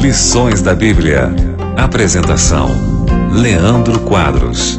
Lições da Bíblia. Apresentação: Leandro Quadros.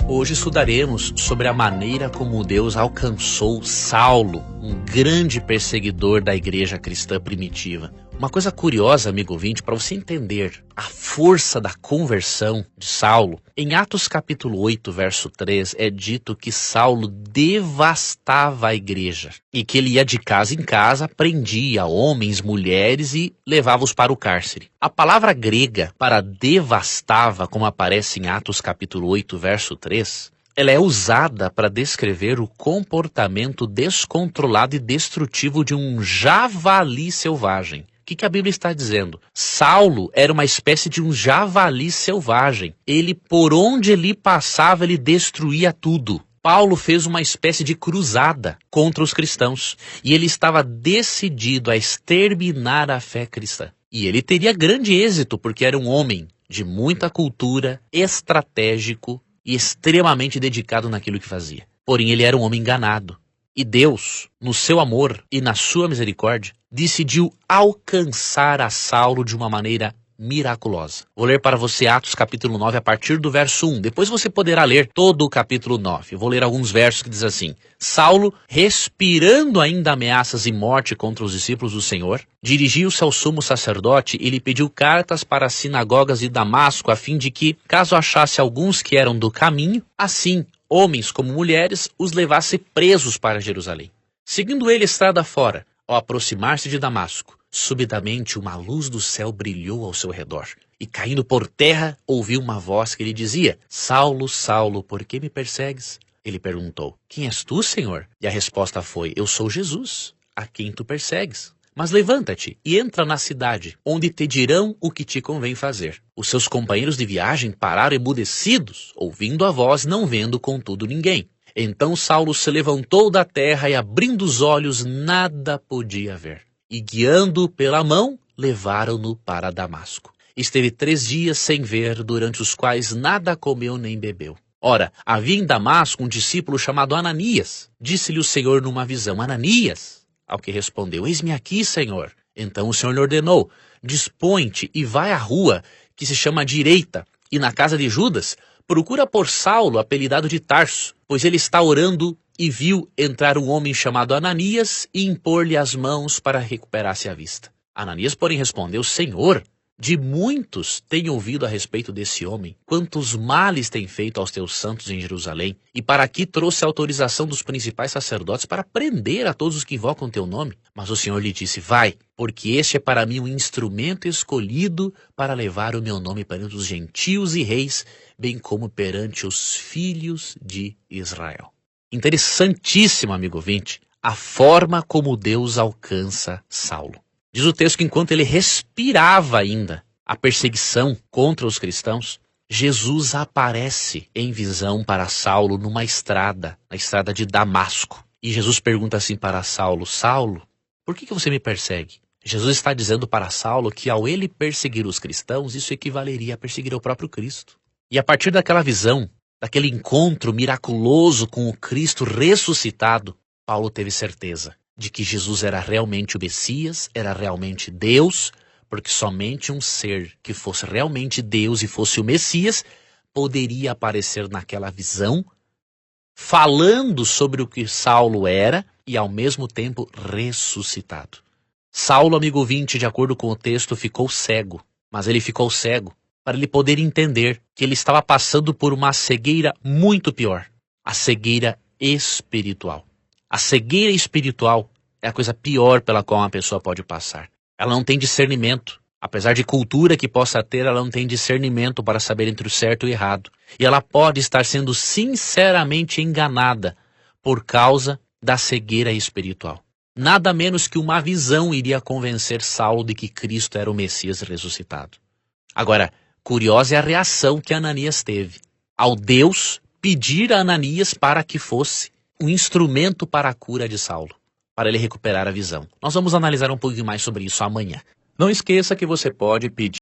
Hoje estudaremos sobre a maneira como Deus alcançou Saulo, um grande perseguidor da igreja cristã primitiva. Uma coisa curiosa, amigo ouvinte, para você entender a força da conversão de Saulo, em Atos capítulo 8, verso 3, é dito que Saulo devastava a igreja e que ele ia de casa em casa, prendia homens, mulheres e levava-os para o cárcere. A palavra grega para devastava, como aparece em Atos capítulo 8, verso 3, ela é usada para descrever o comportamento descontrolado e destrutivo de um javali selvagem. O que a Bíblia está dizendo? Saulo era uma espécie de um javali selvagem. Ele, por onde ele passava, ele destruía tudo. Paulo fez uma espécie de cruzada contra os cristãos. E ele estava decidido a exterminar a fé cristã. E ele teria grande êxito, porque era um homem de muita cultura, estratégico e extremamente dedicado naquilo que fazia. Porém, ele era um homem enganado. E Deus, no seu amor e na sua misericórdia, decidiu alcançar a Saulo de uma maneira miraculosa. Vou ler para você Atos capítulo 9 a partir do verso 1. Depois você poderá ler todo o capítulo 9. Eu vou ler alguns versos que diz assim: Saulo, respirando ainda ameaças e morte contra os discípulos do Senhor, dirigiu-se ao sumo sacerdote e lhe pediu cartas para as sinagogas de Damasco, a fim de que, caso achasse alguns que eram do caminho, assim, homens como mulheres, os levasse presos para Jerusalém. Seguindo ele estrada fora, ao aproximar-se de Damasco, subitamente uma luz do céu brilhou ao seu redor, e caindo por terra, ouviu uma voz que lhe dizia: Saulo, Saulo, por que me persegues? Ele perguntou: Quem és tu, Senhor? E a resposta foi: Eu sou Jesus, a quem tu persegues. Mas levanta-te e entra na cidade, onde te dirão o que te convém fazer. Os seus companheiros de viagem pararam emudecidos, ouvindo a voz, não vendo contudo ninguém. Então Saulo se levantou da terra e, abrindo os olhos, nada podia ver. E guiando-o pela mão, levaram-no para Damasco. Esteve 3 dias sem ver, durante os quais nada comeu nem bebeu. Ora, havia em Damasco um discípulo chamado Ananias. Disse-lhe o Senhor numa visão: Ananias. Ao que respondeu: Eis-me aqui, Senhor. Então o Senhor lhe ordenou: Dispõe-te e vai à rua, que se chama Direita, e na casa de Judas, procura por Saulo, apelidado de Tarso, pois ele está orando, e viu entrar um homem chamado Ananias e impor-lhe as mãos para recuperar-se a vista. Ananias, porém, respondeu: Senhor, de muitos tenho ouvido a respeito desse homem, quantos males tem feito aos teus santos em Jerusalém, e para aqui trouxe a autorização dos principais sacerdotes para prender a todos os que invocam teu nome. Mas o Senhor lhe disse: Vai, porque este é para mim um instrumento escolhido para levar o meu nome perante os gentios e reis, bem como perante os filhos de Israel. Interessantíssimo, amigo ouvinte, a forma como Deus alcança Saulo. Diz o texto que enquanto ele respirava ainda a perseguição contra os cristãos, Jesus aparece em visão para Saulo numa estrada, na estrada de Damasco. E Jesus pergunta assim para Saulo: Saulo, por que você me persegue? Jesus está dizendo para Saulo que ao ele perseguir os cristãos, isso equivaleria a perseguir o próprio Cristo. E a partir daquela visão, daquele encontro miraculoso com o Cristo ressuscitado, Paulo teve certeza de que Jesus era realmente o Messias, era realmente Deus, porque somente um ser que fosse realmente Deus e fosse o Messias poderia aparecer naquela visão, falando sobre o que Saulo era e ao mesmo tempo ressuscitado. Saulo, amigo ouvinte, de acordo com o texto, ficou cego, mas ele ficou cego para ele poder entender que ele estava passando por uma cegueira muito pior, a cegueira espiritual. A cegueira espiritual é a coisa pior pela qual uma pessoa pode passar. Ela não tem discernimento. Apesar de cultura que possa ter, ela não tem discernimento para saber entre o certo e o errado. E ela pode estar sendo sinceramente enganada por causa da cegueira espiritual. Nada menos que uma visão iria convencer Saulo de que Cristo era o Messias ressuscitado. Agora, curiosa é a reação que Ananias teve ao Deus pedir a Ananias para que fosse um instrumento para a cura de Saulo, para ele recuperar a visão. Nós vamos analisar um pouquinho mais sobre isso amanhã. Não esqueça que você pode pedir